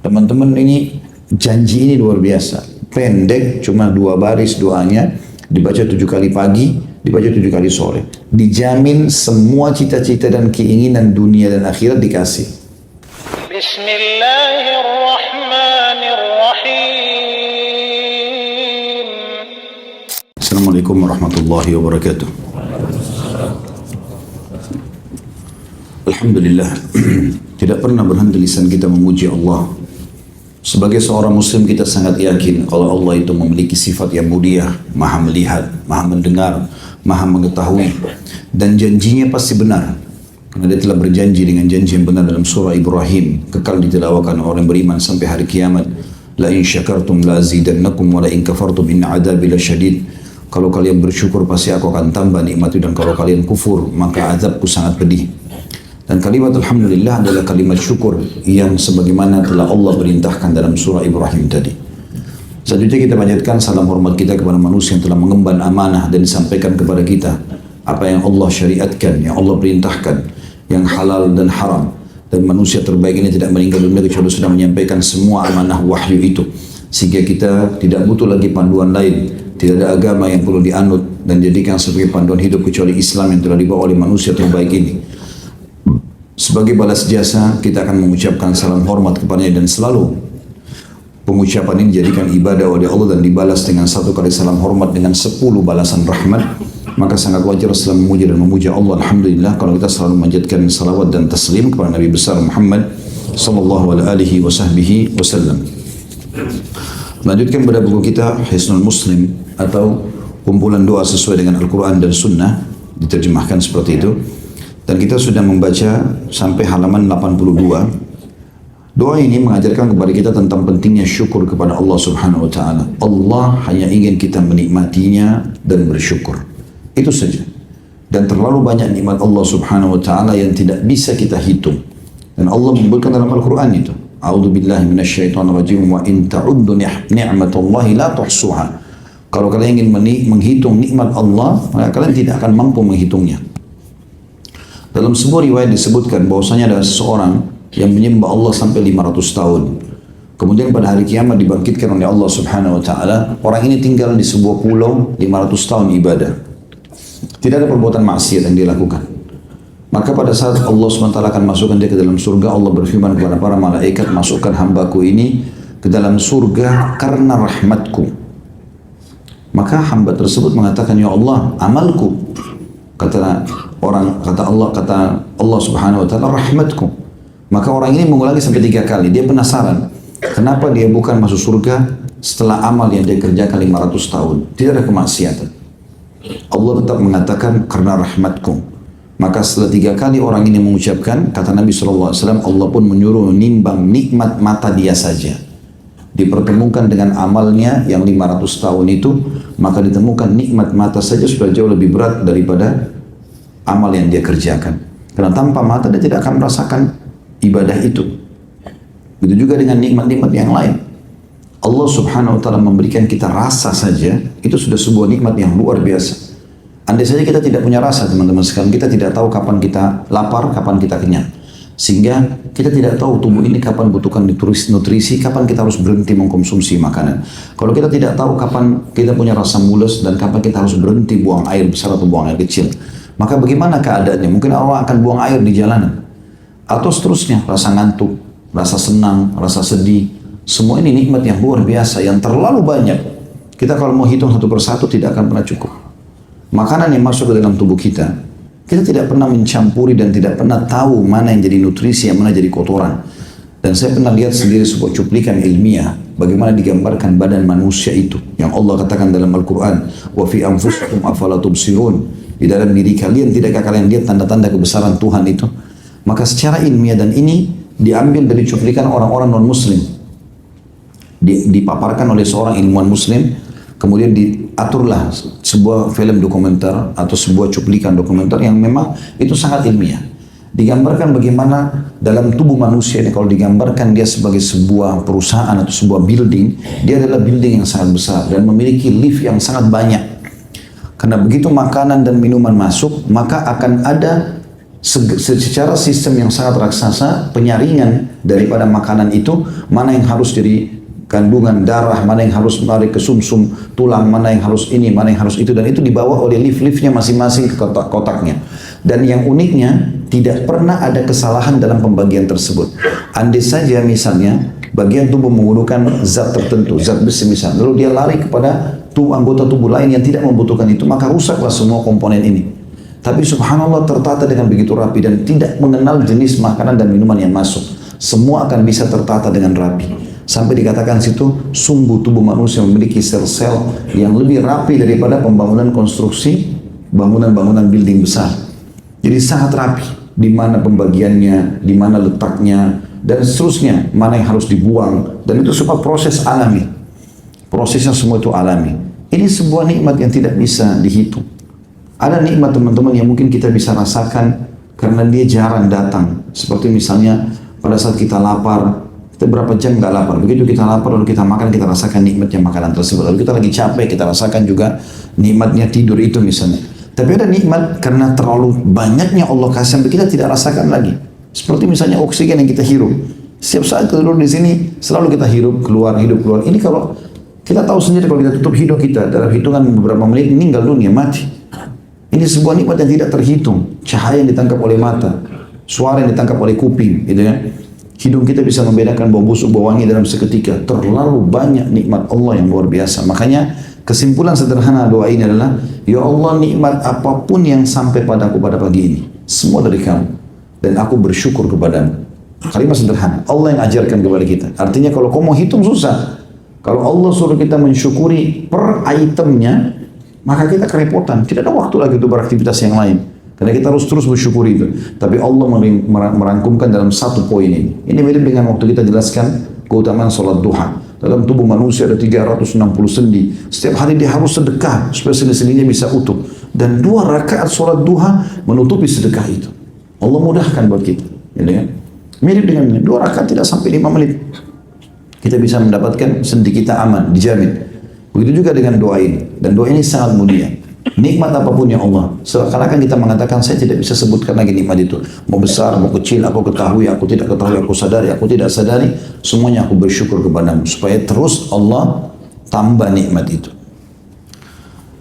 Teman-teman, ini janji ini luar biasa. Pendek, cuma 2 baris doanya, dibaca 7 kali pagi, dibaca 7 kali sore. Dijamin semua cita-cita dan keinginan dunia dan akhirat dikasih. Bismillahirrahmanirrahim. Assalamualaikum warahmatullahi wabarakatuh. Alhamdulillah, tidak pernah berhenti lisan kita memuji Allah. Sebagai seorang muslim kita sangat yakin kalau Allah itu memiliki sifat yang mulia, maha melihat, maha mendengar, maha mengetahui, dan janjinya pasti benar. Karena dia telah berjanji dengan janji yang benar dalam surah Ibrahim, kekal ditilawakan orang beriman sampai hari kiamat. La in syakartum la azidannakum wa la in kafartum inna adabi lasyadid. Kalau kalian bersyukur pasti aku akan tambah nikmat, dan kalau kalian kufur maka azabku sangat pedih. Dan kalimat Alhamdulillah adalah kalimat syukur yang sebagaimana telah Allah perintahkan dalam surah Ibrahim tadi. Selanjutnya kita panjatkan salam hormat kita kepada manusia yang telah mengemban amanah dan disampaikan kepada kita apa yang Allah syariatkan, yang Allah perintahkan, yang halal dan haram. Dan manusia terbaik ini tidak meninggal dunia kecuali sudah menyampaikan semua amanah wahyu itu. Sehingga kita tidak butuh lagi panduan lain. Tidak ada agama yang perlu dianut dan jadikan sebagai panduan hidup kecuali Islam yang telah dibawa oleh manusia terbaik ini. Sebagai balas jasa, kita akan mengucapkan salam hormat kepadanya, dan selalu pengucapan ini dijadikan ibadah oleh Allah dan dibalas dengan 1 kali salam hormat dengan 10 balasan rahmat. Maka sangat wajar setelah memuji dan memuja Allah, Alhamdulillah, kalau kita selalu memanjatkan salawat dan taslim kepada Nabi besar Muhammad sallallahu alaihi wasallam. Melanjutkan pada buku kita Hisnul Muslim, atau kumpulan doa sesuai dengan Al-Quran dan Sunnah, diterjemahkan seperti itu. Dan kita sudah membaca sampai halaman 82. Doa ini mengajarkan kepada kita tentang pentingnya syukur kepada Allah Subhanahu wa Ta'ala. Allah hanya ingin kita menikmatinya dan bersyukur. Itu saja. Dan terlalu banyak nikmat Allah Subhanahu wa Ta'ala yang tidak bisa kita hitung. Dan Allah menyebutkan dalam Al-Quran itu, A'udzu billahi minasyaitonir rajim, wa in ta'uddu ni'matallahi la tuhsuha. Kalau kalian ingin menghitung nikmat Allah, maka kalian tidak akan mampu menghitungnya. Dalam sebuah riwayat disebutkan bahwasanya ada seseorang yang menyembah Allah sampai 500 tahun. Kemudian pada hari kiamat dibangkitkan oleh Allah Subhanahu wa Ta'ala. Orang ini tinggal di sebuah pulau 500 tahun ibadah. Tidak ada perbuatan maksiat yang dilakukan. Maka pada saat Allah SWT akan masukkan dia ke dalam surga, Allah berfirman kepada para malaikat, masukkan hambaku ini ke dalam surga karena rahmatku. Maka hamba tersebut mengatakan, ya Allah, amalku. Kata Allah Subhanahu wa Ta'ala, rahmatku. Maka orang ini mengulangi sampai 3 kali. Dia penasaran, kenapa dia bukan masuk surga setelah amal yang dia kerjakan 500 tahun. Tidak ada kemaksiatan. Allah tetap mengatakan, karena rahmatku. Maka setelah 3 kali orang ini mengucapkan, kata Nabi SAW, Allah pun menyuruh nimbang nikmat mata dia saja. Dipertemukan dengan amalnya yang 500 tahun itu, maka ditemukan nikmat mata saja sudah jauh lebih berat daripada amal yang dia kerjakan. Karena tanpa mata dia tidak akan merasakan ibadah itu. Begitu juga dengan nikmat-nikmat yang lain. Allah Subhanahu wa Ta'ala memberikan kita rasa saja, itu sudah sebuah nikmat yang luar biasa. Andai saja kita tidak punya rasa, teman-teman sekalian, kita tidak tahu kapan kita lapar, kapan kita kenyang. Sehingga kita tidak tahu tubuh ini kapan butuhkan nutrisi, kapan kita harus berhenti mengkonsumsi makanan. Kalau kita tidak tahu kapan kita punya rasa mules dan kapan kita harus berhenti buang air besar atau buang air kecil, maka bagaimana keadaannya? Mungkin orang akan buang air di jalanan. Atau seterusnya, rasa ngantuk, rasa senang, rasa sedih. Semua ini nikmat yang luar biasa, yang terlalu banyak. Kita kalau mau hitung satu persatu tidak akan pernah cukup. Makanan yang masuk ke dalam tubuh kita, kita tidak pernah mencampuri dan tidak pernah tahu mana yang jadi nutrisi, yang mana jadi kotoran. Dan saya pernah lihat sendiri sebuah cuplikan ilmiah, bagaimana digambarkan badan manusia itu. Yang Allah katakan dalam Al-Quran, wa fi anfusikum afala tubsirun. Di dalam diri kalian, tidakkah kalian lihat tanda-tanda kebesaran Tuhan itu? Maka secara ilmiah, dan ini diambil dari cuplikan orang-orang non-muslim. Dipaparkan oleh seorang ilmuwan muslim, kemudian diaturlah sebuah film dokumenter atau sebuah cuplikan dokumenter yang memang itu sangat ilmiah. Digambarkan bagaimana dalam tubuh manusia ini, kalau digambarkan dia sebagai sebuah perusahaan atau sebuah building, dia adalah building yang sangat besar dan memiliki lift yang sangat banyak. Karena begitu makanan dan minuman masuk, maka akan ada secara sistem yang sangat raksasa, penyaringan daripada makanan itu, mana yang harus jadi kandungan darah, mana yang harus menarik ke sumsum tulang, mana yang harus ini, mana yang harus itu, dan itu dibawa oleh lift-liftnya masing-masing ke kotak-kotaknya. Dan yang uniknya, tidak pernah ada kesalahan dalam pembagian tersebut. Andai saja misalnya bagian tubuh menggunakan zat tertentu, zat besi misalnya, lalu dia lari kepada anggota tubuh lain yang tidak membutuhkan itu, maka rusaklah semua komponen ini. Tapi subhanallah tertata dengan begitu rapi dan tidak mengenal jenis makanan dan minuman yang masuk. Semua akan bisa tertata dengan rapi. Sampai dikatakan situ sumbu tubuh manusia memiliki sel-sel yang lebih rapi daripada pembangunan konstruksi bangunan-bangunan building besar. Jadi sangat rapi. Di mana pembagiannya, di mana letaknya, dan seterusnya, mana yang harus dibuang. Dan itu semua proses alami. Prosesnya semua itu alami. Ini sebuah nikmat yang tidak bisa dihitung. Ada nikmat teman-teman yang mungkin kita bisa rasakan karena dia jarang datang. Seperti misalnya pada saat kita lapar, kita berapa jam nggak lapar. Begitu kita lapar lalu kita makan, kita rasakan nikmatnya makanan tersebut. Lalu kita lagi capek, kita rasakan juga nikmatnya tidur itu misalnya. Tapi ada nikmat karena terlalu banyaknya Allah kasih sampai kita tidak rasakan lagi. Seperti misalnya oksigen yang kita hirup. Setiap saat kita duduk di sini selalu kita hirup keluar, hidup keluar. Ini kalau kita tahu sendiri kalau kita tutup hidung kita dalam hitungan beberapa menit meninggal dunia, mati. Ini sebuah nikmat yang tidak terhitung. Cahaya yang ditangkap oleh mata, suara yang ditangkap oleh kuping, gitu ya. Hidung kita bisa membedakan bau busuk, bau wangi dalam seketika. Terlalu banyak nikmat Allah yang luar biasa. Makanya kesimpulan sederhana doa ini adalah, ya Allah, nikmat apapun yang sampai padaku pada pagi ini, semua dari kamu. Dan aku bersyukur kepadamu. Kalimat sederhana. Allah yang ajarkan kepada kita. Artinya kalau kau mau hitung susah. Kalau Allah suruh kita mensyukuri per itemnya, maka kita kerepotan. Tidak ada waktu lagi untuk beraktivitas yang lain. Karena kita harus terus bersyukuri itu. Tapi Allah merangkumkan dalam satu poin ini. Ini mirip dengan waktu kita jelaskan keutamaan sholat duha. Dalam tubuh manusia ada 360 sendi. Setiap hari dia harus sedekah supaya sendi-sendinya bisa utuh. Dan 2 rakaat sholat duha menutupi sedekah itu. Allah mudahkan buat kita. Gitu ya. Mirip dengan ini. 2 rakaat tidak sampai 5 menit. Kita bisa mendapatkan sendi kita aman, dijamin. Begitu juga dengan doa ini. Dan doa ini sangat mulia. Nikmat apapun ya Allah. Seakan-akan kita mengatakan saya tidak bisa sebutkan lagi nikmat itu. Mau besar, mau kecil, aku ketahui, aku tidak ketahui, aku sadari, aku tidak sadari. Semuanya aku bersyukur kepadamu. Supaya terus Allah tambah nikmat itu.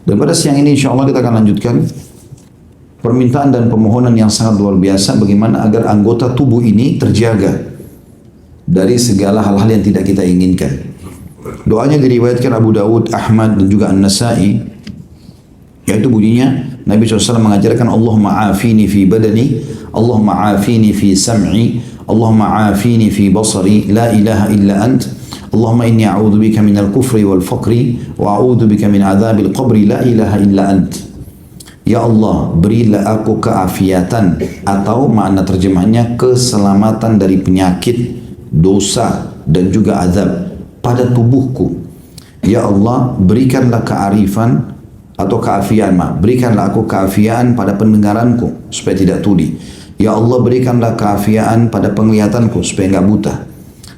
Dan pada siang ini insya Allah kita akan lanjutkan permintaan dan permohonan yang sangat luar biasa. Bagaimana agar anggota tubuh ini terjaga dari segala hal-hal yang tidak kita inginkan. Doanya diriwayatkan Abu Dawud, Ahmad dan juga An-Nasai. Yaitu bunyinya Nabi SAW mengajarkan Allahumma afini fi badani, Allahumma afini fi sam'i, Allahumma afini fi basari, la ilaha illa ant, Allahumma inni a'udhu bika minal kufri wal faqri, wa a'udhu bika min adhabil qabri, la ilaha illa ant. Ya Allah, berilah aku keafiatan, atau makna terjemahnya keselamatan dari penyakit, dosa dan juga azab pada tubuhku. Ya Allah, berikanlah kearifan atau keafian, berikanlah aku keafian pada pendengaranku supaya tidak tuli. Ya Allah, berikanlah keafian pada penglihatanku supaya enggak buta.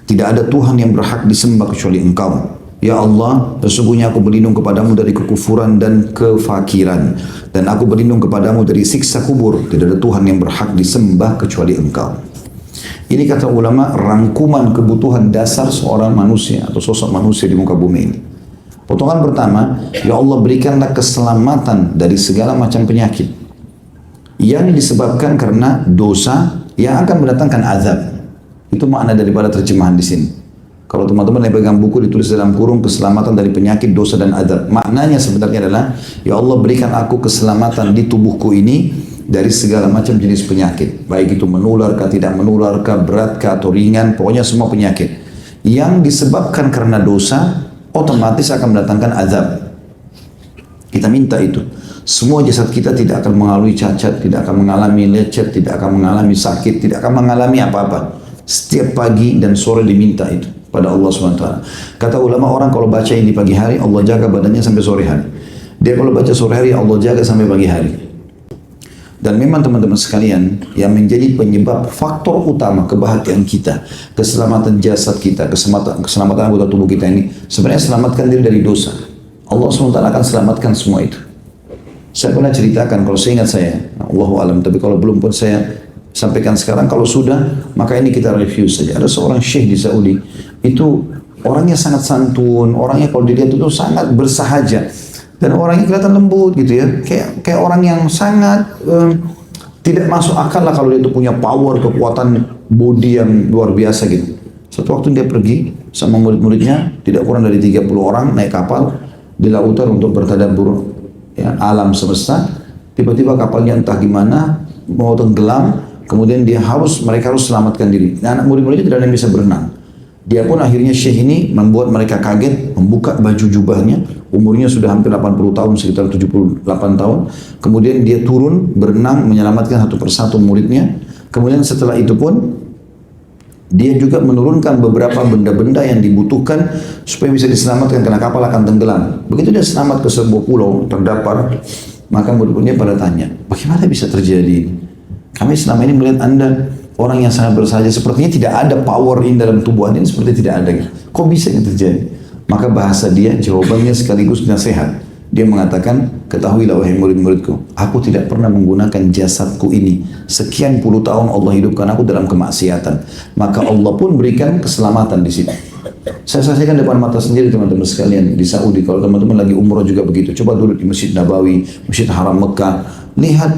Tidak ada Tuhan yang berhak disembah kecuali Engkau. Ya Allah, sesungguhnya aku berlindung kepadamu dari kekufuran dan kefakiran, dan aku berlindung kepadamu dari siksa kubur. Tidak ada Tuhan yang berhak disembah kecuali Engkau. Ini kata ulama rangkuman kebutuhan dasar seorang manusia atau sosok manusia di muka bumi ini. Potongan pertama, ya Allah, berikanlah keselamatan dari segala macam penyakit yang disebabkan karena dosa yang akan mendatangkan azab. Itu makna daripada terjemahan di sini. Kalau teman-teman yang pegang buku ditulis dalam kurung keselamatan dari penyakit, dosa dan azab. Maknanya sebenarnya adalah, ya Allah, berikan aku keselamatan di tubuhku ini dari segala macam jenis penyakit. Baik itu menularkah, tidak menularkah, beratkah atau ringan, pokoknya semua penyakit yang disebabkan karena dosa otomatis akan mendatangkan azab. Kita minta itu. Semua jasad kita tidak akan mengalami cacat, tidak akan mengalami lecet, tidak akan mengalami sakit, tidak akan mengalami apa-apa. Setiap pagi dan sore diminta itu pada Allah SWT. Kata ulama, orang kalau baca ini pagi hari, Allah jaga badannya sampai sore hari. Dia kalau baca sore hari, Allah jaga sampai pagi hari. Dan memang teman-teman sekalian, yang menjadi penyebab faktor utama kebahagiaan kita, keselamatan jasad kita, keselamatan anggota tubuh kita ini, sebenarnya selamatkan diri dari dosa. Allah SWT akan selamatkan semua itu. Saya pernah ceritakan, kalau saya ingat saya, Allahu alam, tapi kalau belum pun saya sampaikan sekarang. Kalau sudah, maka ini kita review saja. Ada seorang syekh di Saudi, itu orangnya sangat santun, orangnya kalau dilihat itu sangat bersahaja, dan orangnya kelihatan lembut gitu ya, kayak orang yang sangat tidak masuk akal lah kalau dia itu punya power, kekuatan body yang luar biasa gitu. Satu waktu dia pergi sama murid-muridnya, tidak kurang dari 30 orang naik kapal di lautan untuk bertadabbur ya, alam semesta. Tiba-tiba kapalnya entah gimana mau tenggelam, kemudian mereka harus selamatkan diri. Nah, anak murid-muridnya tidak ada yang bisa berenang. Dia pun akhirnya syekh ini membuat mereka kaget, membuka baju jubahnya, umurnya sudah hampir 80 tahun, sekitar 78 tahun. Kemudian dia turun berenang menyelamatkan satu persatu muridnya. Kemudian setelah itu pun dia juga menurunkan beberapa benda-benda yang dibutuhkan supaya bisa diselamatkan karena kapal akan tenggelam. Begitu dia selamat ke sebuah pulau terdampar, maka murid-muridnya pada tanya, bagaimana bisa terjadi ini? Kami selama ini melihat Anda orang yang sangat bersahaja, sepertinya tidak ada power in dalam tubuh Anda, ini seperti tidak ada. Kok bisa ini terjadi? Maka bahasa dia, jawabannya sekaligus nasihat. Dia mengatakan, ketahuilah wahai murid-muridku, aku tidak pernah menggunakan jasadku ini. Sekian puluh tahun Allah hidupkan aku dalam kemaksiatan. Maka Allah pun berikan keselamatan di situ. Saya saksikan depan mata sendiri teman-teman sekalian di Saudi. Kalau teman-teman lagi umroh juga begitu. Coba duduk di Masjid Nabawi, Masjid Haram Mekah. Lihat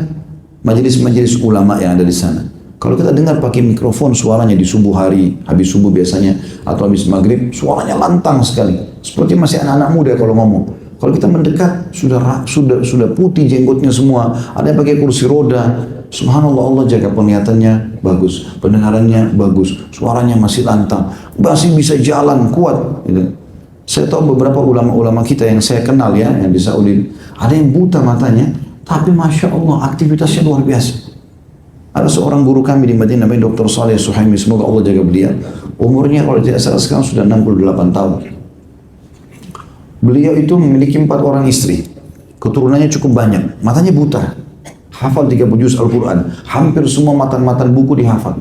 majelis-majelis ulama yang ada di sana. Kalau kita dengar pakai mikrofon suaranya di subuh hari, habis subuh biasanya, atau habis maghrib, suaranya lantang sekali. Seperti masih anak-anak muda kalau ngomong. Kalau kita mendekat, sudah putih jenggotnya semua. Ada yang pakai kursi roda. Subhanallah, Allah jaga penglihatannya bagus, pendengarannya bagus, suaranya masih lantang, masih bisa jalan kuat. Gitu. Saya tahu beberapa ulama-ulama kita yang saya kenal ya, yang di Saudi, ada yang buta matanya, tapi masya Allah aktivitasnya luar biasa. Ada seorang guru kami di Madinah, namanya Dr. Saleh Suhaimi, semoga Allah jaga beliau. Umurnya kalau tidak salah sekarang sudah 68 tahun. Beliau itu memiliki 4 orang istri, keturunannya cukup banyak, matanya buta, hafal 30 juz Al-Quran, hampir semua matan-matan buku dihafal.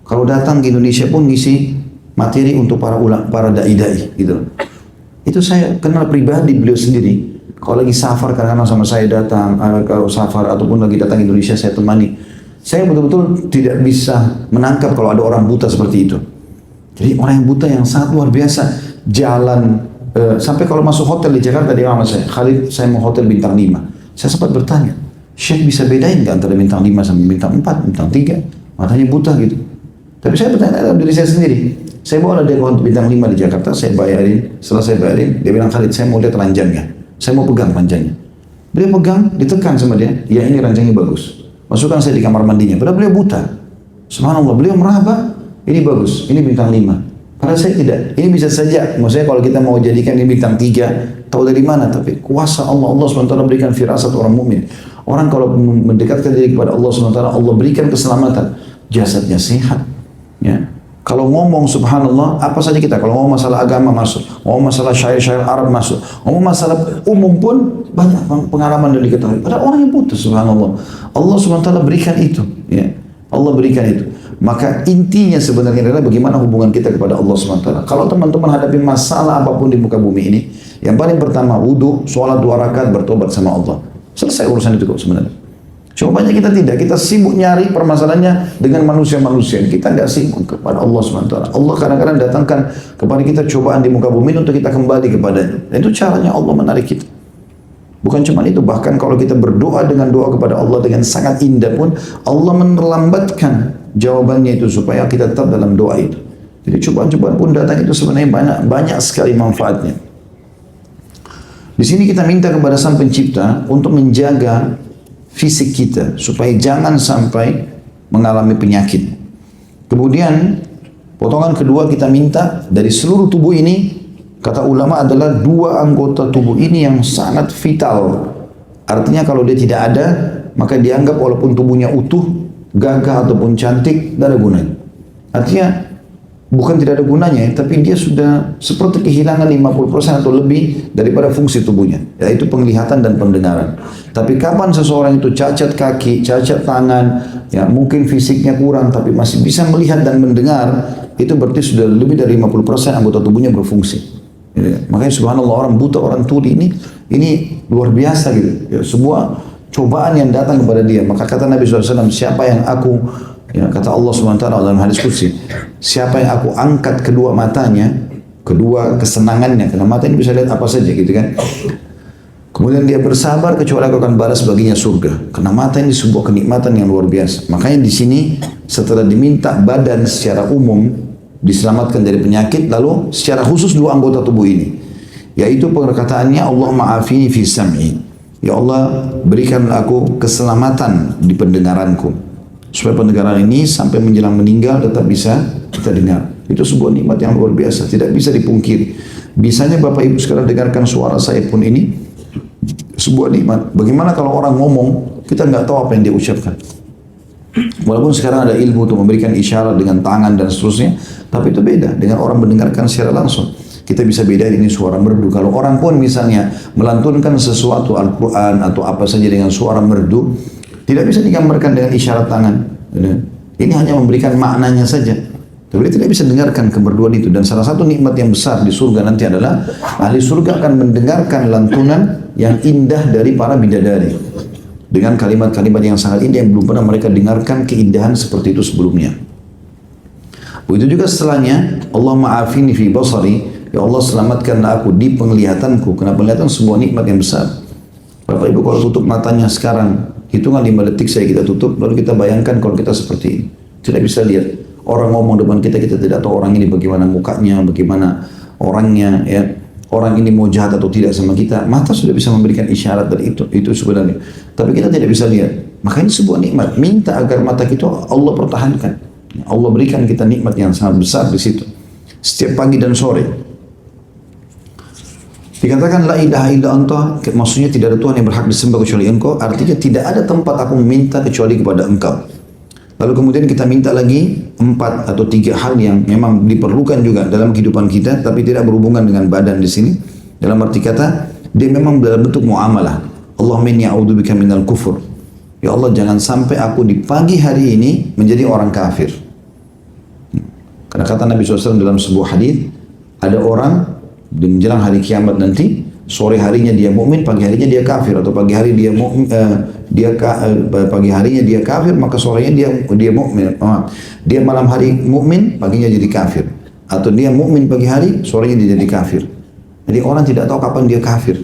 Kalau datang ke Indonesia pun ngisi materi untuk para dai-dai gitu. Itu saya kenal pribadi beliau sendiri. Kalau lagi safar, kadang-kadang sama saya datang, kalau safar ataupun lagi datang ke Indonesia saya temani. Saya betul-betul tidak bisa menangkap kalau ada orang buta seperti itu. Jadi orang yang buta yang sangat luar biasa, jalan, sampai kalau masuk hotel di Jakarta, dia sama saya, Khalid, saya mau hotel bintang 5. Saya sempat bertanya, Syekh bisa bedain nggak antara bintang 5 sama bintang 4, bintang 3? Matanya buta gitu. Tapi saya bertanya dalam diri saya sendiri. Saya bawa dia ke bintang 5 di Jakarta, saya bayarin. Setelah saya bayarin, dia bilang, Khalid, saya mau lihat ranjangnya. Saya mau pegang ranjangnya. Beliau pegang, ditekan sama dia, ya ini ranjangnya bagus. Masukkan saya di kamar mandinya. Padahal beliau buta. Subhanallah, beliau meraba, ini bagus, ini bintang 5. Padahal saya tidak. Ini bisa saja, maksudnya kalau kita mau jadikan ini bintang 3, tahu dari mana? Tapi kuasa Allah, Allah SWT berikan firasat orang mukmin. Orang kalau mendekatkan diri kepada Allah SWT, Allah berikan keselamatan. Jasadnya sehat. Ya. Kalau ngomong subhanallah, apa saja kita, kalau ngomong masalah agama masuk, ngomong masalah syair-syair Arab masuk, ngomong masalah umum pun banyak pengalaman yang diketahui. Padahal orang yang butuh subhanallah. Allah SWT berikan itu. Ya. Allah berikan itu. Maka intinya sebenarnya adalah bagaimana hubungan kita kepada Allah SWT. Kalau teman-teman hadapi masalah apapun di muka bumi ini, yang paling pertama wudhu, sholat 2 rakaat, bertobat sama Allah. Selesai urusan itu kok sebenarnya. Cuma banyak kita tidak, kita sibuk nyari permasalahannya dengan manusia-manusia. Kita nggak sibuk kepada Allah SWT. Allah kadang-kadang datangkan kepada kita cobaan di muka bumi untuk kita kembali kepadanya. Dan itu caranya Allah menarik kita. Bukan cuma itu, bahkan kalau kita berdoa dengan doa kepada Allah dengan sangat indah pun, Allah menerlambatkan jawabannya itu supaya kita tetap dalam doa itu. Jadi cobaan-cobaan pun datang itu sebenarnya banyak sekali manfaatnya. Di sini kita minta kepada Sang Pencipta untuk menjaga fisik kita supaya jangan sampai mengalami penyakit. Kemudian potongan kedua kita minta dari seluruh tubuh ini, kata ulama adalah 2 anggota tubuh ini yang sangat vital. Artinya kalau dia tidak ada, maka dianggap walaupun tubuhnya utuh, gagah ataupun cantik, tidak ada gunanya. Artinya bukan tidak ada gunanya, tapi dia sudah seperti kehilangan 50% atau lebih daripada fungsi tubuhnya, yaitu penglihatan dan pendengaran. Tapi kapan seseorang itu cacat kaki, cacat tangan, ya mungkin fisiknya kurang, tapi masih bisa melihat dan mendengar, itu berarti sudah lebih dari 50% anggota tubuhnya berfungsi. Ya, makanya subhanallah orang buta, orang tuli ini luar biasa gitu. Ya, sebuah cobaan yang datang kepada dia. Maka kata Nabi SAW, siapa yang aku, ya, kata Allah SWT dalam hadis qudsi, siapa yang aku angkat kedua matanya, kedua kesenangannya, karena mata ini bisa lihat apa saja gitu kan. Kemudian dia bersabar, kecuali aku akan balas baginya surga. Karena mata ini sebuah kenikmatan yang luar biasa. Makanya di sini setelah diminta badan secara umum diselamatkan dari penyakit, lalu secara khusus dua anggota tubuh ini, yaitu perkataannya Allah ma'afini fi sam'i. Ya Allah, berikanlah aku keselamatan di pendengaranku, supaya pendengaran ini sampai menjelang meninggal tetap bisa kita dengar. Itu sebuah nikmat yang luar biasa, tidak bisa dipungkiri. Bisanya Bapak Ibu sekarang dengarkan suara saya pun ini sebuah nikmat. Bagaimana kalau orang ngomong, kita nggak tahu apa yang dia ucapkan. Walaupun sekarang ada ilmu untuk memberikan isyarat dengan tangan dan seterusnya, tapi itu beda dengan orang mendengarkan secara langsung. Kita bisa bedain ini suara merdu. Kalau orang pun misalnya melantunkan sesuatu Al-Quran atau apa saja dengan suara merdu, tidak bisa digambarkan dengan isyarat tangan. Ini hanya memberikan maknanya saja. Tapi dia tidak bisa dengarkan kemerduan itu. Dan salah satu nikmat yang besar di surga nanti adalah ahli surga akan mendengarkan lantunan yang indah dari para bidadari dengan kalimat-kalimat yang sangat indah yang belum pernah mereka dengarkan keindahan seperti itu sebelumnya. Begitu juga setelahnya, Allah ma'afini fi basari, ya Allah selamatkanlah aku di penglihatanku. Karena penglihatan sebuah nikmat yang besar. Bapak Ibu kalau tutup matanya sekarang, hitungan 5 detik saya kita tutup, lalu kita bayangkan kalau kita seperti ini, tidak bisa lihat. Orang ngomong depan kita, kita tidak tahu orang ini bagaimana mukanya, bagaimana orangnya, ya. Orang ini mau jahat atau tidak sama kita. Mata sudah bisa memberikan isyarat dari itu sebenarnya. Tapi kita tidak bisa lihat. Maka ini sebuah nikmat. Minta agar mata kita Allah pertahankan. Allah berikan kita nikmat yang sangat besar di situ. Setiap pagi dan sore. Dikatakan la ilaha illa anta, maksudnya tidak ada Tuhan yang berhak disembah kecuali Engkau. Artinya tidak ada tempat aku meminta kecuali kepada Engkau. Lalu kemudian kita minta lagi 4 atau 3 hal yang memang diperlukan juga dalam kehidupan kita, tapi tidak berhubungan dengan badan di sini. Dalam arti kata, dia memang dalam bentuk muamalah. Allahumma inni a'udzubika minal kufur. Ya Allah, jangan sampai aku di pagi hari ini menjadi orang kafir. Karena kata Nabi SAW dalam sebuah hadis, ada orang di menjelang hari kiamat nanti, sore harinya dia mukmin, pagi harinya dia kafir, atau pagi hari dia mukmin, pagi harinya dia kafir, maka sorenya dia mukmin. Dia malam hari mukmin, paginya jadi kafir, atau dia mukmin pagi hari, sorenya dia jadi kafir. Jadi orang tidak tahu kapan dia kafir.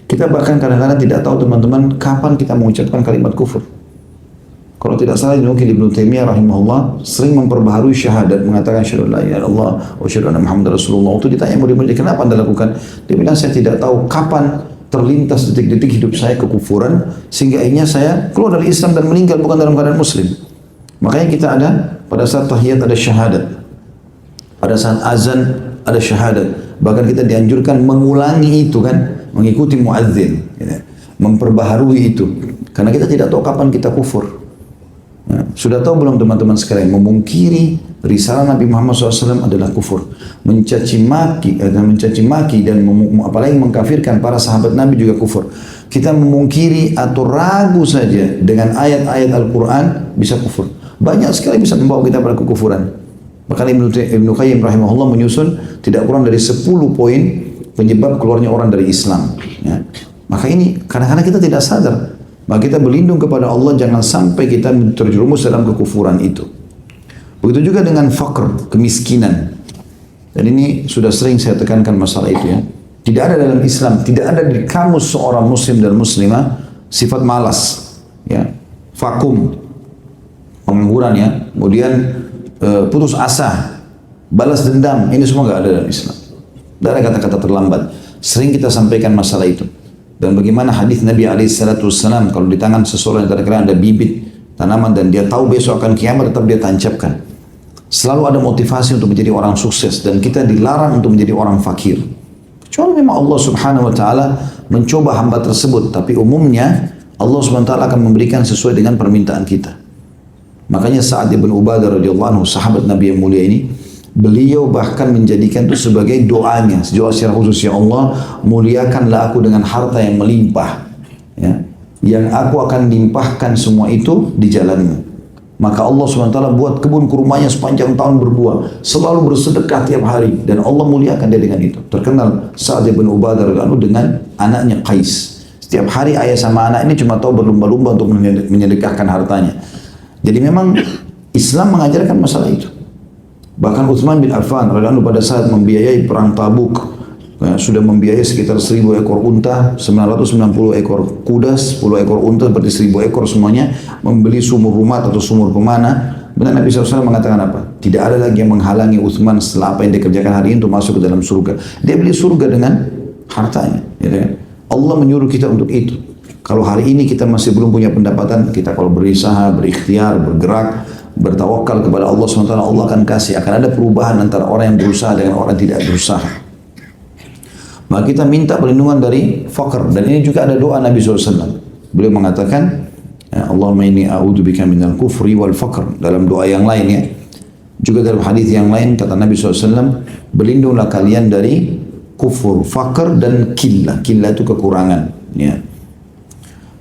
Kita bahkan kadang-kadang tidak tahu teman-teman kapan kita mengucapkan kalimat kufur. Kalau tidak salah mungkin Ibnu Taimiyah rahimahullah sering memperbaharui syahadat, mengatakan syahadu la ilaha illallah wa syahadu anna Muhammadar Rasulullah. Waktu ditanya murid-murid kenapa Anda lakukan, dia bilang saya tidak tahu kapan terlintas detik-detik hidup saya kekufuran sehingga akhirnya saya keluar dari Islam dan meninggal bukan dalam keadaan muslim. Makanya kita ada pada saat tahiyat ada syahadat, pada saat azan ada syahadat. Bahkan kita dianjurkan mengulangi itu kan, mengikuti muadzin, memperbaharui itu. Karena kita tidak tahu kapan kita kufur. Ya, sudah tahu belum teman-teman sekalian, memungkiri risalah Nabi Muhammad SAW adalah kufur. Mencaci maki dan apalagi mengkafirkan para sahabat Nabi juga kufur. Kita memungkiri atau ragu saja dengan ayat-ayat Al-Quran bisa kufur. Banyak sekali bisa membawa kita pada kekufuran. Bahkan Ibnu Qayyim rahimahullah menyusun tidak kurang dari 10 poin penyebab keluarnya orang dari Islam. Ya. Maka ini kadang-kadang kita tidak sadar. Maka kita berlindung kepada Allah jangan sampai kita terjerumus dalam kekufuran itu. Begitu juga dengan faqr, kemiskinan. Dan ini sudah sering saya tekankan masalah itu ya. Tidak ada dalam Islam, tidak ada di kamus seorang muslim dan muslimah sifat malas, ya, vakum, pengangguran ya, kemudian putus asa, balas dendam, ini semua nggak ada dalam Islam. Tidak ada kata-kata terlambat. Sering kita sampaikan masalah itu. Dan bagaimana hadis Nabi SAW kalau di tangan seseorang kadang-kadang ada bibit tanaman dan dia tahu besok akan kiamat tetap dia tancapkan. Selalu ada motivasi untuk menjadi orang sukses dan kita dilarang untuk menjadi orang fakir. Kecuali memang Allah Subhanahu Wa Taala mencoba hamba tersebut, tapi umumnya Allah Subhanahu Wa Taala akan memberikan sesuai dengan permintaan kita. Makanya Sa'ad ibn Ubadah radhiyallahu anhu, sahabat Nabi yang mulia ini, beliau bahkan menjadikan itu sebagai doanya, doa secara khusus, ya Allah muliakanlah aku dengan harta yang melimpah, ya, yang aku akan limpahkan semua itu di jalanmu. Maka Allah SWT buat kebun kurmanya sepanjang tahun berbuah. Selalu bersedekah tiap hari. Dan Allah muliakan dia dengan itu. Terkenal Sa'ad bin Ubadah dengan anaknya Qais. Setiap hari ayah sama anak ini cuma tahu berlumba-lumba untuk menyedekahkan hartanya. Jadi memang Islam mengajarkan masalah itu. Bahkan Utsman bin Affan pada saat membiayai perang Tabuk, sudah membiayai sekitar 1000 ekor unta, 990 ekor kuda, 10 ekor unta, berarti 1000 ekor semuanya, membeli sumur rumat atau sumur pemanah. Benar Nabi SAW mengatakan apa? Tidak ada lagi yang menghalangi Utsman setelah apa yang dikerjakan hari ini untuk masuk ke dalam surga. Dia beli surga dengan hartanya. Ya kan? Allah menyuruh kita untuk itu. Kalau hari ini kita masih belum punya pendapatan, kita kalau berusaha, berikhtiar, bergerak, bertawakal kepada Allah SWT, Allah akan kasih. Akan ada perubahan antara orang yang berusaha dengan orang yang tidak berusaha. Maka kita minta perlindungan dari faqr. Dan ini juga ada doa Nabi SAW. Beliau mengatakan, Allahumma inni a'udzubika minal kufri wal faqr. Dalam doa yang lain ya. Juga dalam hadis yang lain kata Nabi SAW, berlindunglah kalian dari kufur, faqr dan killah. Killah itu kekurangan. Ya.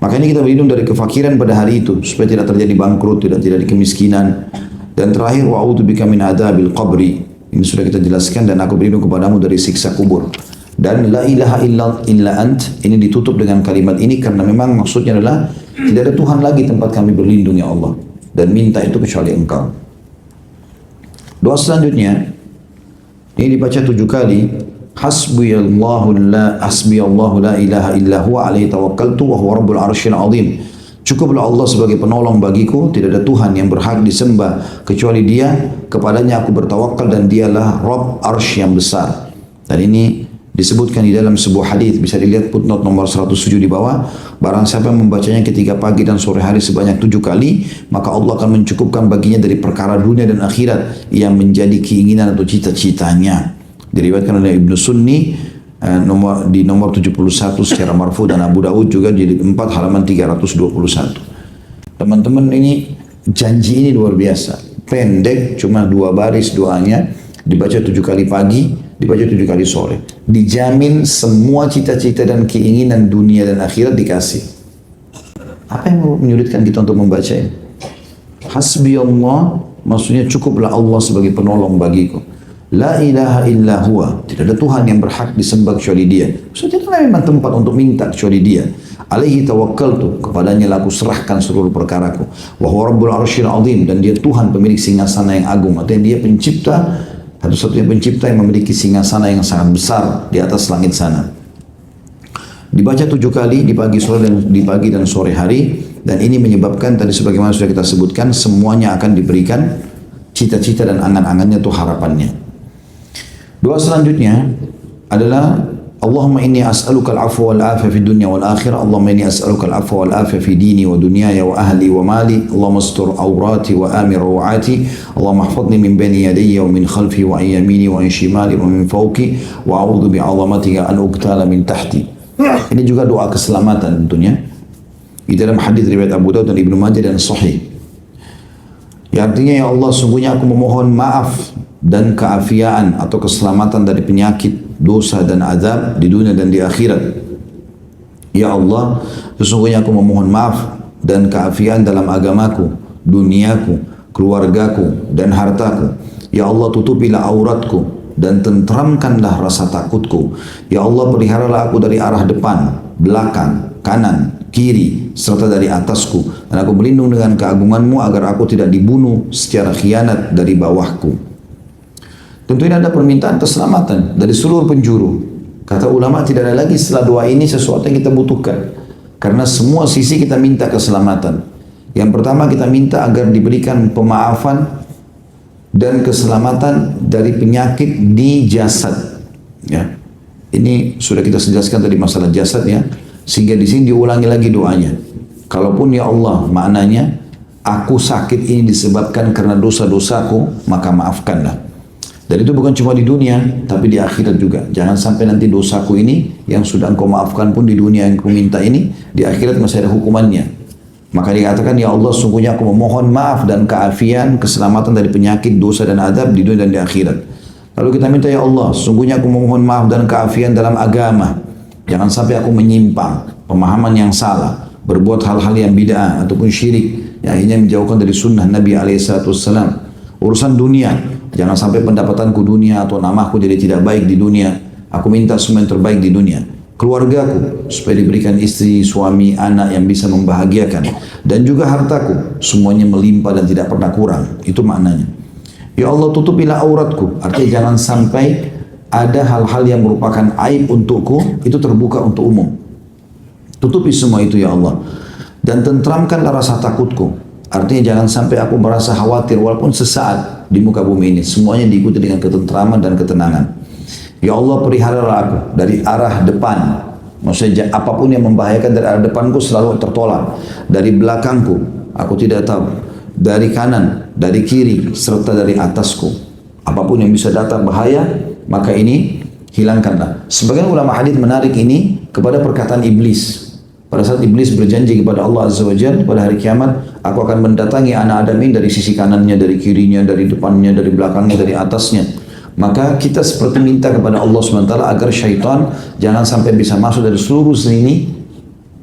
Makanya kita berlindung dari kefakiran pada hari itu supaya tidak terjadi bangkrut, tidak terjadi kemiskinan. Dan terakhir wa'udzubika min adzabil qabri. Ini sudah kita jelaskan, dan aku berlindung kepadamu dari siksa kubur. Dan la ilaha illa ant, ini ditutup dengan kalimat ini karena memang maksudnya adalah tidak ada Tuhan lagi tempat kami berlindung ya Allah, dan minta itu kecuali Engkau. Doa selanjutnya ini dibaca 7 kali. Hasbiyallahu la ilaha illa huwa alaihi tawakkaltu wa huwa rabbul arsyil azim. Cukuplah Allah sebagai penolong bagiku, tidak ada Tuhan yang berhak disembah kecuali Dia, kepadanya aku bertawakal dan Dialah Rabb arsy yang besar. Dan ini disebutkan di dalam sebuah hadis, bisa dilihat footnote nomor 107 di bawah. Barang siapa yang membacanya ketika pagi dan sore hari sebanyak 7 kali, maka Allah akan mencukupkan baginya dari perkara dunia dan akhirat yang menjadi keinginan atau cita-citanya. Diriwayatkan oleh Ibnu Sunni di nomor 71 secara marfu, dan Abu Dawud juga di 4 halaman 321. Teman-teman, ini janji ini luar biasa. Pendek, cuma 2 baris doanya, dibaca 7 kali pagi, dibaca 7 kali sore. Dijamin semua cita-cita dan keinginan dunia dan akhirat dikasih. Apa yang menyulitkan kita untuk membaca ini? Hasbi Allah, maksudnya cukuplah Allah sebagai penolong bagiku. La ilaha illa huwa, tidak ada Tuhan yang berhak disembah kecuali Dia. Maksudnya tidak ada memang tempat untuk minta kecuali Dia. Alaihi tawakkaltu, kepadanya aku serahkan seluruh perkaraku. Wa huwa rabbul arsyil azim, dan Dia Tuhan pemilik singgasana yang agung. Artinya Dia pencipta, satu-satunya pencipta yang memiliki singgasana yang sangat besar di atas langit sana. Dibaca 7 kali di pagi dan sore hari, dan ini menyebabkan tadi sebagaimana sudah kita sebutkan, semuanya akan diberikan cita-cita dan angan-angannya, itu harapannya. Doa selanjutnya adalah Allahumma inni as'aluka al-afwa wal afia fi dunya wal akhirah. Allahumma inni as'aluka al-afwa wal afia fi dini wa dunyaya wa ahli wa mali. Allahumma astur awrati wa amir rawati. Allahumma ihfadni min bayni yadayya wa min khalfi wa an yamini wa an shimali wa min fawqi wa a'udzu bi'azamatika an uqtala min tahti. Ini juga doa keselamatan tentunya. Di dalam hadis riwayat Abu Dawud dan Ibnu Majah dan sahih. Ya, artinya ya Allah, sungguhnya aku memohon maaf dan keafiaan atau keselamatan dari penyakit, dosa dan azab di dunia dan di akhirat. Ya Allah, sesungguhnya aku memohon maaf dan keafiaan dalam agamaku, duniaku, keluargaku dan hartaku. Ya Allah, tutupilah auratku dan tentramkanlah rasa takutku. Ya Allah, peliharalah aku dari arah depan, belakang, kanan, kiri, serta dari atasku. Dan aku berlindung dengan keagunganmu agar aku tidak dibunuh secara khianat dari bawahku. Tentunya ada permintaan keselamatan dari seluruh penjuru. Kata ulama, tidak ada lagi setelah doa ini sesuatu yang kita butuhkan. Karena semua sisi kita minta keselamatan. Yang pertama, kita minta agar diberikan pemaafan dan keselamatan dari penyakit di jasad. Ya. Ini sudah kita jelaskan tadi masalah jasad ya. Sehingga di sini diulangi lagi doanya. Kalaupun ya Allah, maknanya aku sakit ini disebabkan karena dosa-dosaku, maka maafkanlah. Dan itu bukan cuma di dunia, tapi di akhirat juga. Jangan sampai nanti dosaku ini yang sudah engkau maafkan pun di dunia yang aku minta ini, di akhirat masih ada hukumannya. Maka dikatakan, ya Allah, sungguhnya aku memohon maaf dan keafian, keselamatan dari penyakit, dosa dan adab di dunia dan di akhirat. Lalu kita minta, ya Allah, sungguhnya aku memohon maaf dan keafian dalam agama. Jangan sampai aku menyimpang, pemahaman yang salah, berbuat hal-hal yang bid'ah ataupun syirik. yang akhirnya menjauhkan dari sunnah Nabi SAW. Urusan dunia, jangan sampai pendapatanku dunia atau namaku jadi tidak baik di dunia. Aku minta semua yang terbaik di dunia. Keluargaku, supaya diberikan istri, suami, anak yang bisa membahagiakan. Dan juga hartaku, semuanya melimpah dan tidak pernah kurang. Itu maknanya. Ya Allah, tutupilah auratku. Artinya jangan sampai ada hal-hal yang merupakan aib untukku, itu terbuka untuk umum. Tutupi semua itu ya Allah. Dan tentramkanlah rasa takutku. Artinya jangan sampai aku merasa khawatir walaupun sesaat di muka bumi ini. Semuanya diikuti dengan ketentraman dan ketenangan. Ya Allah, peliharalah aku dari arah depan. Maksudnya apapun yang membahayakan dari arah depanku selalu tertolak. Dari belakangku, aku tidak tahu. Dari kanan, dari kiri, serta dari atasku. Apapun yang bisa datang bahaya, maka ini hilangkanlah. Sebagian ulama hadis menarik ini kepada perkataan iblis. Pada saat iblis berjanji kepada Allah Azza wa Jalla pada hari kiamat, aku akan mendatangi anak Adam ini dari sisi kanannya, dari kirinya, dari depannya, dari belakangnya, dari atasnya. Maka kita seperti minta kepada Allah SWT agar syaitan jangan sampai bisa masuk dari seluruh sini,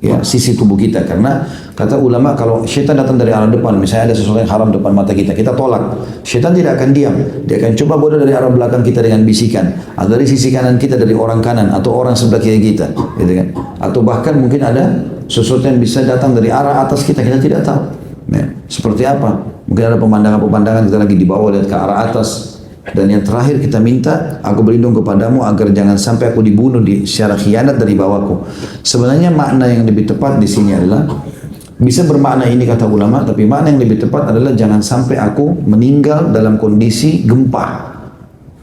ya, sisi tubuh kita. Karena kata ulama, kalau syaitan datang dari arah depan, misalnya ada sesuatu yang haram depan mata kita, kita tolak. Syaitan tidak akan diam, dia akan coba bodoh dari arah belakang kita dengan bisikan, atau dari sisi kanan kita dari orang kanan atau orang sebelah kiri kita, gitu kan? Atau bahkan mungkin ada sesuatu yang bisa datang dari arah atas kita, kita tidak tahu. Ya, seperti apa? Mungkin ada pemandangan-pemandangan kita lagi dibawa lihat ke arah atas. Dan yang terakhir kita minta, aku berlindung kepadamu agar jangan sampai aku dibunuh secara khianat dari bawahku. Sebenarnya makna yang lebih tepat di sini adalah, bisa bermakna ini kata ulama, tapi makna yang lebih tepat adalah jangan sampai aku meninggal dalam kondisi gempa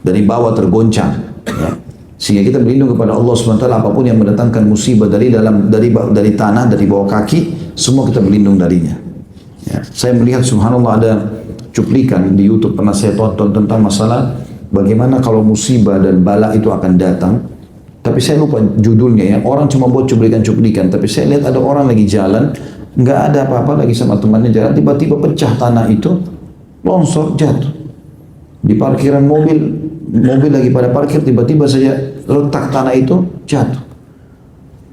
dari bawah tergoncang. Ya. Sehingga kita berlindung kepada Allah SWT apapun yang mendatangkan musibah dari tanah, dari bawah kaki, semua kita berlindung darinya. Ya. Saya melihat subhanallah ada cuplikan di YouTube pernah saya tonton tentang masalah bagaimana kalau musibah dan bala itu akan datang. Tapi saya lupa judulnya ya. Orang cuma buat cuplikan-cuplikan. Tapi saya lihat ada orang lagi jalan, nggak ada apa-apa lagi sama temannya jalan, tiba-tiba pecah tanah itu, longsor jatuh di parkiran mobil lagi pada parkir, tiba-tiba saja letak tanah itu jatuh.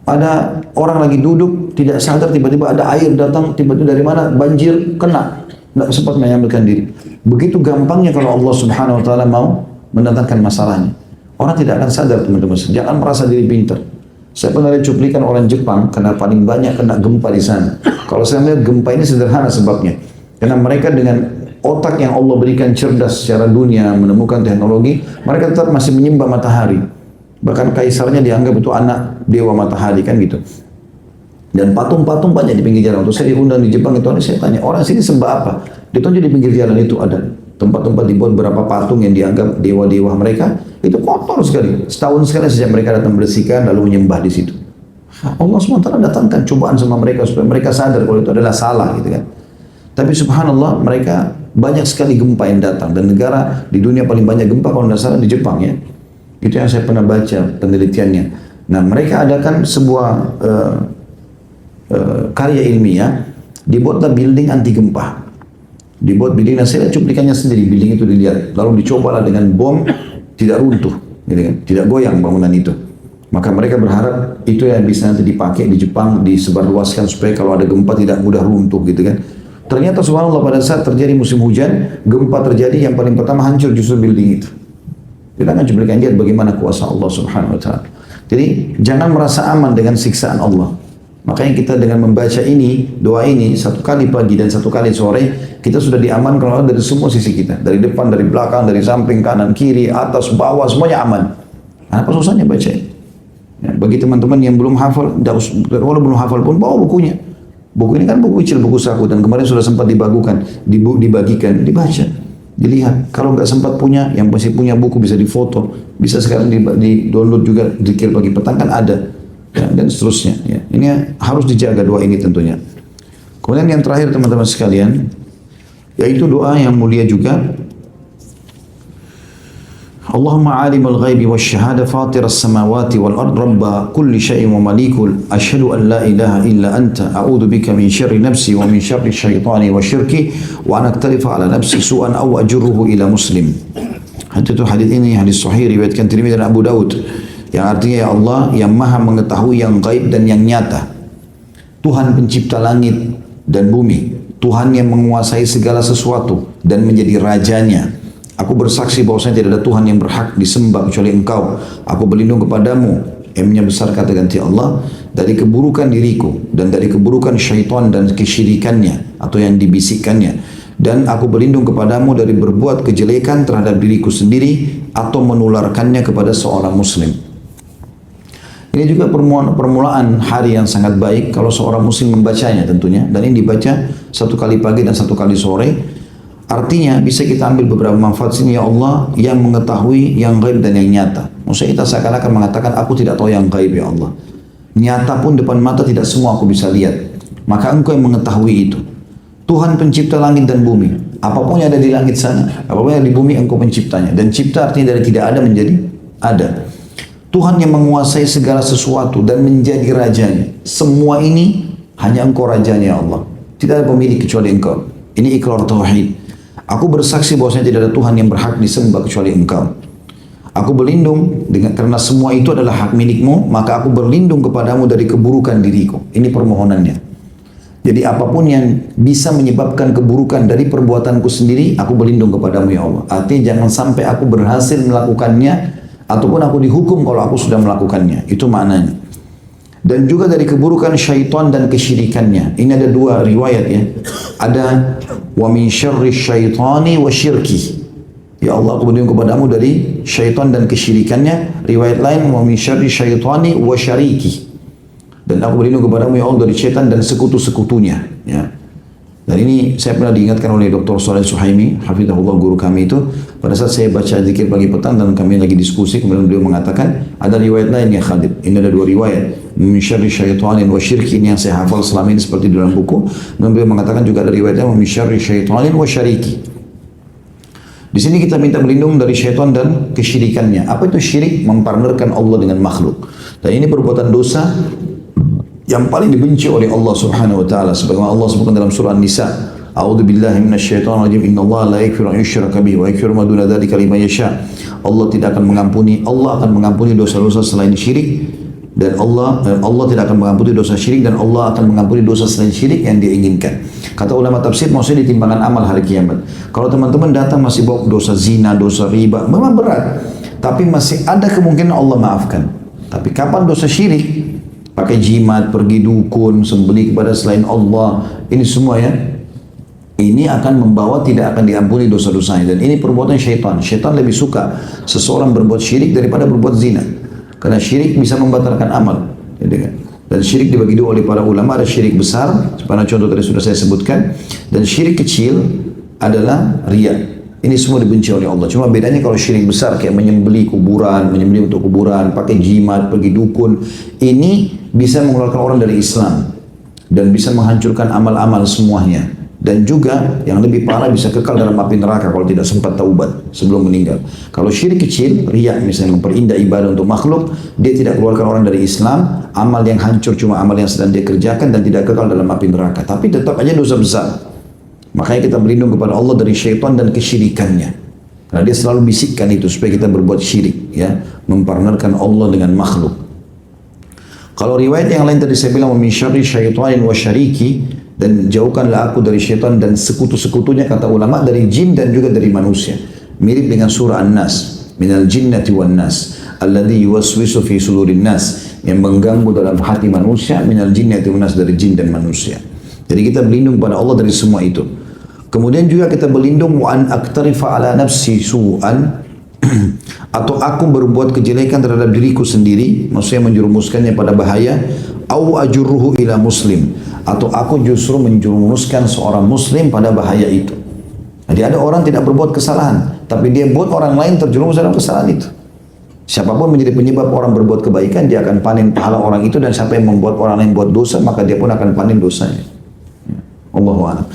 Ada orang lagi duduk tidak sadar, tiba-tiba ada air datang, tiba-tiba dari mana banjir kena. Tidak sempat menyelamatkan diri. Begitu gampangnya kalau Allah Subhanahu Wa Taala mau mendatangkan masalahnya. Orang tidak akan sadar, teman-teman. Jangan merasa diri pintar. Saya pernah lihat cuplikan orang Jepang karena paling banyak kena gempa di sana. Kalau saya lihat gempa ini sederhana sebabnya. Karena mereka dengan otak yang Allah berikan cerdas secara dunia, menemukan teknologi, mereka tetap masih menyembah matahari. Bahkan kaisarnya dianggap itu anak dewa matahari kan gitu. Dan patung-patung banyak di pinggir jalan. Waktu saya diundang di Jepang itu, saya tanya, orang sini sembah apa? Dia tunjuk di pinggir jalan itu ada tempat-tempat dibuat beberapa patung yang dianggap dewa-dewa mereka. Itu kotor sekali. Setahun sekali sejak mereka datang bersihkan lalu menyembah di situ. Allah SWT datangkan cobaan sama mereka supaya mereka sadar kalau itu adalah salah gitu kan. Tapi subhanallah mereka banyak sekali gempa yang datang. Dan negara di dunia paling banyak gempa kalau tidak salah di Jepang ya. Itu yang saya pernah baca penelitiannya. Nah mereka adakan sebuah karya ilmiah, dibuatlah building anti gempa. Dibuat building, dan saya lihat cuplikannya sendiri, building itu dilihat. Lalu dicobalah dengan bom, tidak runtuh, gitu kan? Tidak goyang bangunan itu. Maka mereka berharap itu yang bisa nanti dipakai di Jepang, disebarluaskan supaya kalau ada gempa tidak mudah runtuh, gitu kan? Ternyata subhanallah pada saat terjadi musim hujan, gempa terjadi, yang paling pertama hancur justru building itu. Kita akan cuplikan lihat bagaimana kuasa Allah Subhanahu Wa Taala. Jadi jangan merasa aman dengan siksaan Allah. Makanya kita dengan membaca ini, doa ini, satu kali pagi dan satu kali sore, kita sudah diamankan dari semua sisi kita. Dari depan, dari belakang, dari samping, kanan, kiri, atas, bawah, semuanya aman. Apa susahnya baca ini? Ya, bagi teman-teman yang belum hafal, kalau belum hafal pun bawa bukunya. Buku ini kan buku kecil, buku saku, dan kemarin sudah sempat dibagikan, dibaca, dilihat. Kalau nggak sempat punya, yang masih punya buku bisa difoto, bisa sekarang di-download juga, zikir pagi petang kan ada. Ya, dan seterusnya. Ya. Ini harus dijaga doa ini tentunya. Kemudian yang terakhir teman-teman sekalian, yaitu doa yang mulia juga. Allahumma alimul ghaibi wasyahada fatiras samawati wal ard rabba kulli syai'in wa malikul asyhadu an la ilaha illa anta a'udzu bika min syarri nafsi wa min syarri syaitani wa syirki wa an aktarifa ala nafsi su'an aw ajruhu ila muslim. Hadis ini hadis sahih riwayatkan Tirmidzi dan Abu Daud. Yang artinya ya Allah yang maha mengetahui yang gaib dan yang nyata. Tuhan pencipta langit dan bumi. Tuhan yang menguasai segala sesuatu dan menjadi rajanya. Aku bersaksi bahwasanya tidak ada Tuhan yang berhak disembah kecuali Engkau. Aku berlindung kepadamu, M-nya besar kata ganti Allah, dari keburukan diriku dan dari keburukan syaitan dan kesyirikannya atau yang dibisikkannya. Dan aku berlindung kepadamu dari berbuat kejelekan terhadap diriku sendiri atau menularkannya kepada seorang muslim. Ini juga permulaan hari yang sangat baik kalau seorang muslim membacanya tentunya. Dan ini dibaca satu kali pagi dan satu kali sore. Artinya bisa kita ambil beberapa manfaat sini. Ya Allah yang mengetahui yang gaib dan yang nyata. Maksudnya kita seakan-akan mengatakan aku tidak tahu yang gaib ya Allah. Nyata pun depan mata tidak semua aku bisa lihat. Maka Engkau yang mengetahui itu. Tuhan pencipta langit dan bumi. Apapun yang ada di langit sana, apapun yang ada di bumi Engkau penciptanya. Dan cipta artinya dari tidak ada menjadi ada. Tuhan yang menguasai segala sesuatu dan menjadi rajanya. Semua ini hanya Engkau rajanya ya Allah. Tidak ada pemilik kecuali Engkau. Ini ikrar tauhid. Aku bersaksi bahwasanya tidak ada Tuhan yang berhak disembah kecuali Engkau. Aku berlindung karena semua itu adalah hak milikmu, maka aku berlindung kepadamu dari keburukan diriku. Ini permohonannya. Jadi apapun yang bisa menyebabkan keburukan dari perbuatanku sendiri, aku berlindung kepadamu ya Allah. Artinya jangan sampai aku berhasil melakukannya, ataupun aku dihukum kalau aku sudah melakukannya. Itu maknanya. Dan juga dari keburukan syaitan dan kesyirikannya. Ini ada dua riwayat ya. Ada wa min syarri syaitani wa syirki. Ya Allah aku berlindung kepadamu dari syaitan dan kesyirikannya. Riwayat lain wa min syarri syaitani wa syariki. Dan aku berlindung kepadamu ya Allah dari syaitan dan sekutu-sekutunya. Ya. Dan ini saya pernah diingatkan oleh Dr. Saleh Suhaimi, hafizahullah, guru kami itu, pada saat saya baca zikir pagi petang dan kami lagi diskusi, kemudian beliau mengatakan, ada riwayat lain ya Khalid, ini ada dua riwayat, min syarri syaitanin wa syirki, ini yang saya hafal selama ini seperti di dalam buku, dan beliau mengatakan juga ada riwayatnya, min syarri syaitanin wa syariki. Di sini kita minta berlindung dari syaitan dan kesyirikannya. Apa itu syirik? Mempartnerkan Allah dengan makhluk. Dan ini perbuatan dosa yang paling dibenci oleh Allah Subhanahu wa taala, sebagaimana Allah sebutkan dalam surah An-Nisa, A'udzu billahi minasyaitonir rajim, innallaha la yaghfiru an yushraka bihi wa yaghfiru ma duna dzalika liman yasha. Allah akan mengampuni dosa-dosa selain syirik, dan Allah tidak akan mengampuni dosa syirik, dan Allah akan mengampuni dosa selain syirik yang dia inginkan. Kata ulama tafsir, maksudnya di timbangan amal hari kiamat. Kalau teman-teman datang masih bawa dosa zina, dosa riba, memang berat, tapi masih ada kemungkinan Allah maafkan. Tapi kapan dosa syirik? Pakai jimat, pergi dukun, sembelih kepada selain Allah, ini semua ya, ini akan membawa tidak akan diampuni dosa-dosanya. Dan ini perbuatan syaitan. Syaitan lebih suka seseorang berbuat syirik daripada berbuat zina, karena syirik bisa membatalkan amal. Dan syirik dibagi dua oleh para ulama, ada syirik besar, seperti contoh tadi sudah saya sebutkan, dan syirik kecil adalah riya. Ini semua dibenci oleh Allah. Cuma bedanya kalau syirik besar kayak menyembelih kuburan, menyembelih untuk kuburan, pakai jimat, pergi dukun, ini bisa mengeluarkan orang dari Islam dan bisa menghancurkan amal-amal semuanya. Dan juga yang lebih parah bisa kekal dalam api neraka kalau tidak sempat taubat sebelum meninggal. Kalau syirik kecil, riya misalnya memperindah ibadah untuk makhluk, dia tidak keluarkan orang dari Islam, amal yang hancur cuma amal yang sedang dia kerjakan dan tidak kekal dalam api neraka. Tapi tetap aja dosa besar. Makanya kita berlindung kepada Allah dari syaitan dan kesyirikannya. Karena dia selalu bisikkan itu supaya kita berbuat syirik, ya, mempartnerkan Allah dengan makhluk. Kalau riwayat yang lain tadi saya bilang min syarri syaitanin wa syariki, dan jauhkanlah aku dari syaitan dan sekutu-sekutunya, kata ulama dari jin dan juga dari manusia. Mirip dengan surah An-Nas, minal jinnati wan nas alladzi yuwaswisu fi sudurin nas, yang mengganggu dalam hati manusia, minal jinnati wan nas, dari jin dan manusia. Jadi kita berlindung pada Allah dari semua itu. Kemudian juga kita berlindung wa an aktarifa ala nafsi su'an, atau aku berbuat kejelekan terhadap diriku sendiri, maksudnya menjerumuskannya pada bahaya, au ajurruhu ila muslim, atau aku justru menjerumuskan seorang muslim pada bahaya itu. Jadi ada orang tidak berbuat kesalahan, tapi dia buat orang lain terjerumus dalam kesalahan itu. Siapapun menjadi penyebab orang berbuat kebaikan, dia akan panen pahala orang itu, dan siapa yang membuat orang lain buat dosa, maka dia pun akan panen dosanya. Allahu a'lam.